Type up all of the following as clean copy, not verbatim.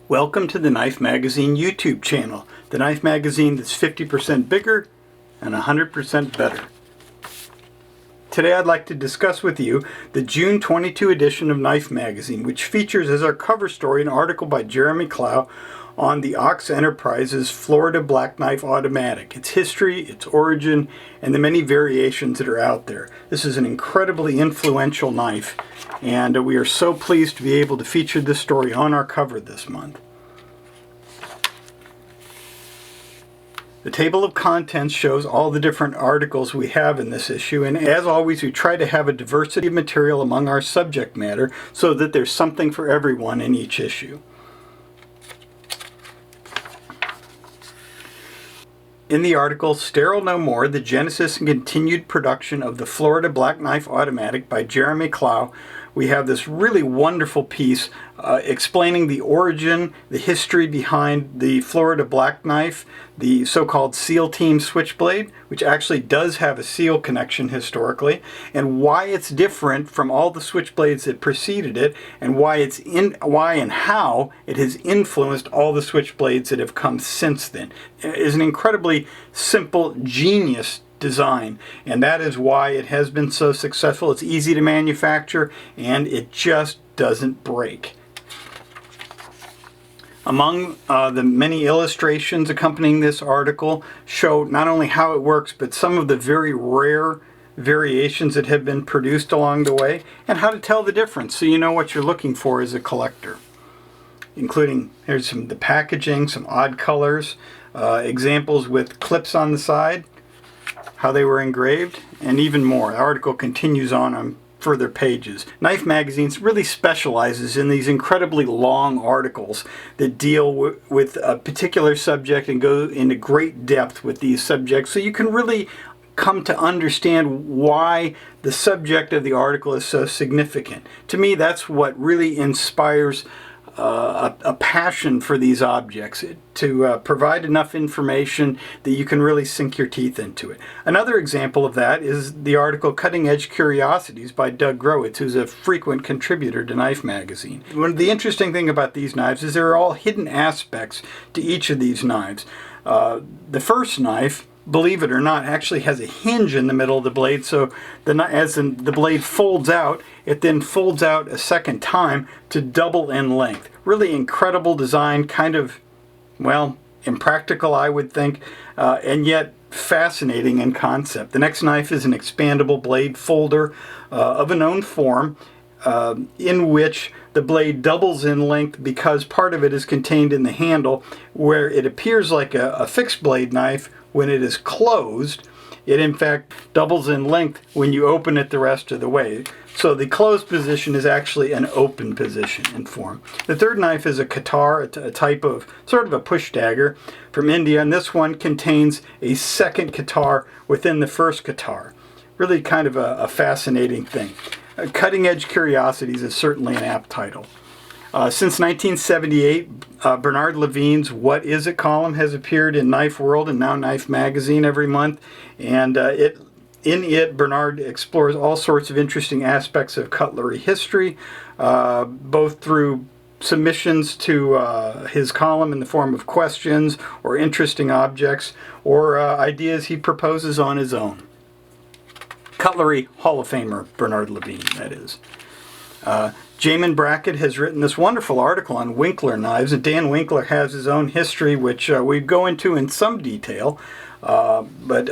Welcome to the Knife Magazine YouTube channel, the knife magazine that's 50% bigger and 100% better. Today I'd like to discuss with you the June 22 edition of Knife Magazine, which features as our cover story an article by Jeremy Clow on the Ox Enterprises Florida Black Knife Automatic, its history, its origin, and the many variations that are out there. This is an incredibly influential knife, and we are so pleased to be able to feature this story on our cover this month. The table of contents shows all the different articles we have in this issue, and as always we try to have a diversity of material among our subject matter so that there's something for everyone in each issue. In the article, Sterile No More, the Genesis and Continued Production of the Florida Black Knife Automatic by Jeremy Clow, we have this really wonderful piece explaining the origin, the history behind the Florida Black Knife, the so-called SEAL Team Switchblade, which actually does have a SEAL connection historically, and why it's different from all the switchblades that preceded it, and why and how it has influenced all the switchblades that have come since then. It is an incredibly simple, genius design, and that is why it has been so successful. It's easy to manufacture and it just doesn't break. Among the many illustrations accompanying this article show not only how it works, but some of the very rare variations that have been produced along the way, and how to tell the difference so you know what you're looking for as a collector. Including, here's the packaging, some odd colors, examples with clips on the side, how they were engraved, and even more. The article continues on further pages. Knife Magazines really specializes in these incredibly long articles that deal with a particular subject and go into great depth with these subjects, so you can really come to understand why the subject of the article is so significant. To me, that's what really inspires a passion for these objects, to provide enough information that you can really sink your teeth into it. Another example of that is the article Cutting Edge Curiosities by Doug Growitz, who's a frequent contributor to Knife Magazine. One of the interesting thing about these knives is there are all hidden aspects to each of these knives. The first knife, believe it or not, actually has a hinge in the middle of the blade, so as the blade folds out, it then folds out a second time to double in length. Really incredible design, kind of, well, impractical I would think, and yet fascinating in concept. The next knife is an expandable blade folder of a known form, in which the blade doubles in length because part of it is contained in the handle, where it appears like a fixed blade knife. When it is closed, it in fact doubles in length when you open it the rest of the way. So the closed position is actually an open position in form. The third knife is a katar, a type of sort of a push dagger from India, and this one contains a second katar within the first katar. Really kind of a fascinating thing. Cutting Edge Curiosities is certainly an apt title. Since 1978, Bernard Levine's What Is It column has appeared in Knife World and now Knife Magazine every month, and in it Bernard explores all sorts of interesting aspects of cutlery history, both through submissions to his column in the form of questions or interesting objects, or ideas he proposes on his own. Cutlery Hall of Famer Bernard Levine, that is. Jamin Brackett has written this wonderful article on Winkler knives, and Dan Winkler has his own history, which we go into in some detail. But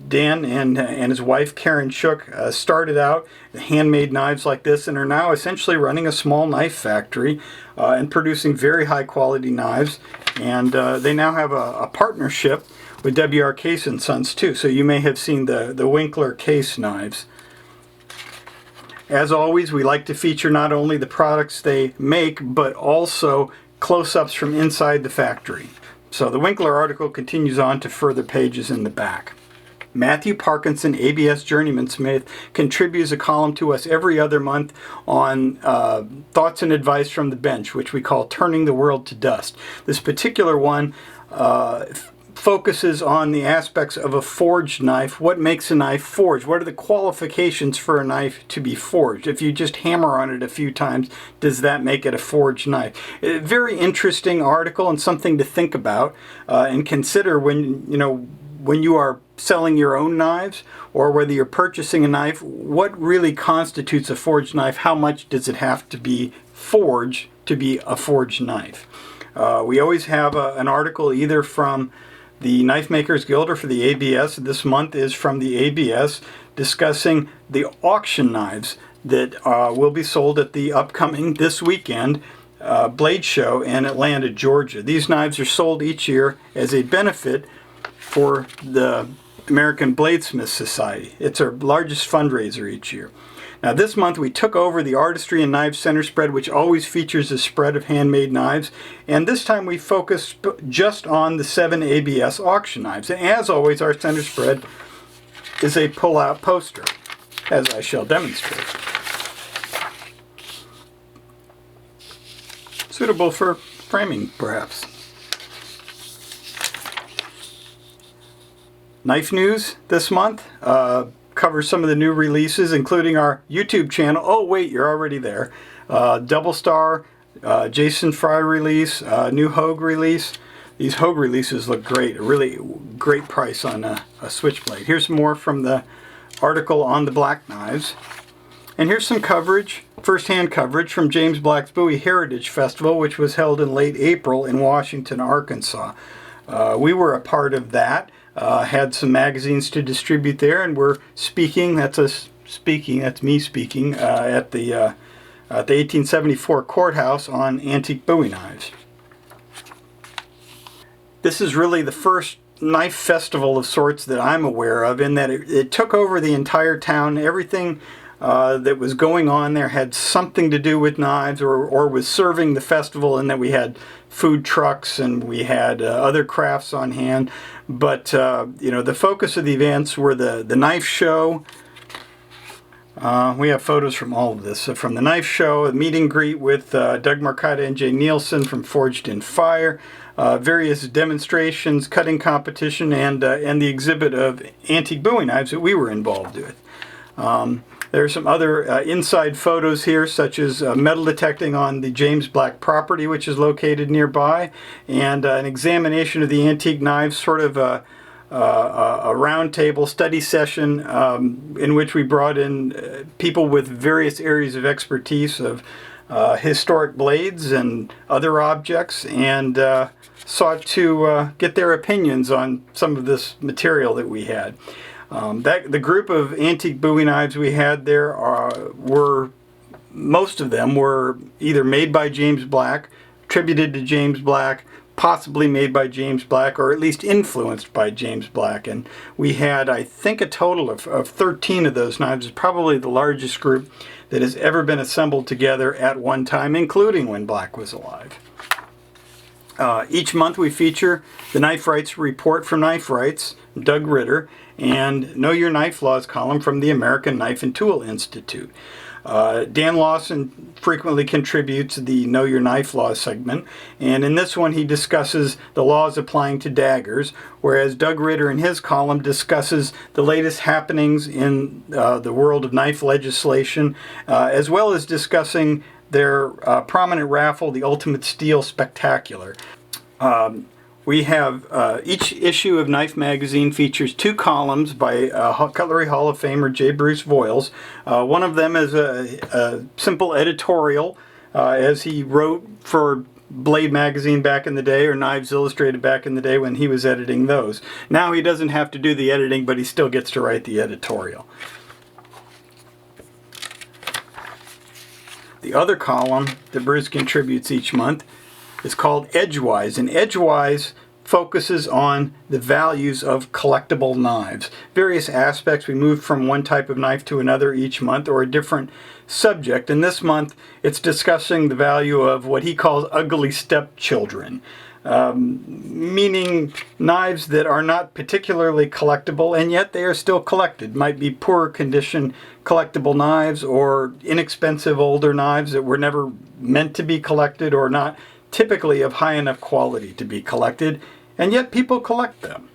Dan and his wife Karen Shook started out handmade knives like this, and are now essentially running a small knife factory and producing very high quality knives. And they now have a partnership with W.R. Case & Sons too, so you may have seen the Winkler Case knives. As always, we like to feature not only the products they make, but also close-ups from inside the factory. So the Winkler article continues on to further pages in the back. Matthew Parkinson, ABS Journeyman Smith, contributes a column to us every other month on thoughts and advice from the bench, which we call Turning the World to Dust. This particular one focuses on the aspects of a forged knife. What makes a knife forged? What are the qualifications for a knife to be forged? If you just hammer on it a few times, does that make it a forged knife? A very interesting article and something to think about and consider when you are selling your own knives, or whether you're purchasing a knife. What really constitutes a forged knife? How much does it have to be forged to be a forged knife? We always have an article either from the Knife Makers Guild or for the ABS. This month is from the ABS, discussing the auction knives that will be sold at the upcoming, this weekend, Blade Show in Atlanta, Georgia. These knives are sold each year as a benefit for the American Bladesmith Society. It's our largest fundraiser each year. Now this month we took over the Artistry and Knives Center spread, which always features a spread of handmade knives, and this time we focused just on the 7 ABS auction knives. And as always, our center spread is a pull-out poster, as I shall demonstrate. Suitable for framing, perhaps. Knife news this month covers some of the new releases, including our YouTube channel. Oh wait, you're already there. Double Star, Jason Fry release, new Hogue release. These Hogue releases look great. A really great price on a switchblade. Here's more from the article on the black knives. And here's some coverage, first-hand coverage from James Black's Bowie Heritage Festival, which was held in late April in Washington, Arkansas. We were a part of that. Had some magazines to distribute there, and we're speaking. That's me speaking at the 1874 courthouse on antique Bowie knives. This is really the first knife festival of sorts that I'm aware of, in that it took over the entire town. Everything that was going on there had something to do with knives, or was serving the festival, and that we had food trucks and we had other crafts on hand. But the focus of the events were the knife show. We have photos from all of this. So from the knife show, a meet and greet with Doug Marcotta and Jay Nielsen from Forged in Fire, various demonstrations, cutting competition, and the exhibit of antique Bowie knives that we were involved with. There are some other inside photos here, such as metal detecting on the James Black property, which is located nearby, and an examination of the antique knives, sort of a roundtable study session in which we brought in people with various areas of expertise of historic blades and other objects, and sought to get their opinions on some of this material that we had. The group of antique Bowie knives we had there most of them were either made by James Black, attributed to James Black, possibly made by James Black, or at least influenced by James Black. And we had, I think, a total of 13 of those knives. It's probably the largest group that has ever been assembled together at one time, including when Black was alive. Each month we feature the Knife Rights Report from Knife Rights, Doug Ritter, and Know Your Knife Laws column from the American Knife and Tool Institute. Dan Lawson frequently contributes the Know Your Knife Laws segment, and in this one he discusses the laws applying to daggers, whereas Doug Ritter in his column discusses the latest happenings in the world of knife legislation, as well as discussing their prominent raffle, the Ultimate Steel Spectacular. We have each issue of Knife Magazine features 2 columns by Cutlery Hall of Famer J. Bruce Voiles. One of them is a simple editorial, as he wrote for Blade Magazine back in the day, or Knives Illustrated back in the day when he was editing those. Now he doesn't have to do the editing, but he still gets to write the editorial. The other column that Bruce contributes each month is called Edgewise, and Edgewise focuses on the values of collectible knives. Various aspects. We move from one type of knife to another each month, or a different subject. And this month it's discussing the value of what he calls ugly stepchildren, meaning knives that are not particularly collectible, and yet they are still collected. Might be poor condition collectible knives, or inexpensive older knives that were never meant to be collected, or not typically of high enough quality to be collected. and yet people collect them.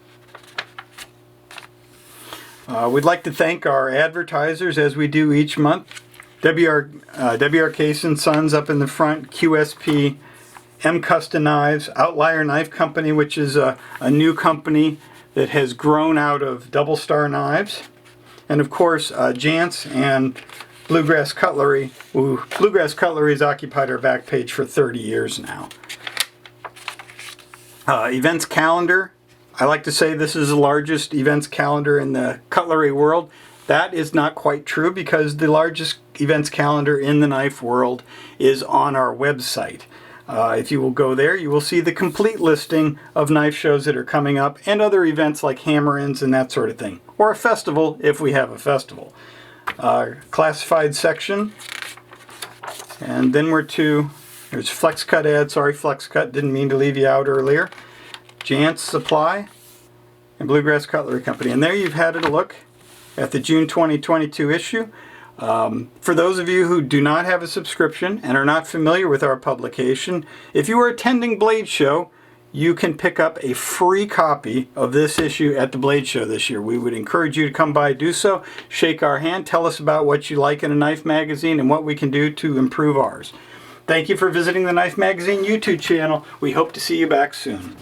We'd like to thank our advertisers, as we do each month. WRK & Sons up in the front, QSP, M Custom Knives, Outlier Knife Company, which is a new company that has grown out of Double Star Knives. And of course, Jantz and Bluegrass Cutlery. Bluegrass Cutlery has occupied our back page for 30 years now. Events calendar. I like to say this is the largest events calendar in the cutlery world. That is not quite true, because the largest events calendar in the knife world is on our website. If you will go there, you will see the complete listing of knife shows that are coming up and other events like hammer-ins and that sort of thing. Or a festival, if we have a festival. Classified section. And then we're to, there's FlexCut ad. Sorry, FlexCut, didn't mean to leave you out earlier. Jantz Supply and Bluegrass Cutlery Company. And there you've had a look at the June 2022 issue. For those of you who do not have a subscription and are not familiar with our publication, if you are attending Blade Show, you can pick up a free copy of this issue at the Blade Show this year. We would encourage you to come by, do so, shake our hand, tell us about what you like in a knife magazine and what we can do to improve ours. Thank you for visiting the Knife Magazine YouTube channel. We hope to see you back soon.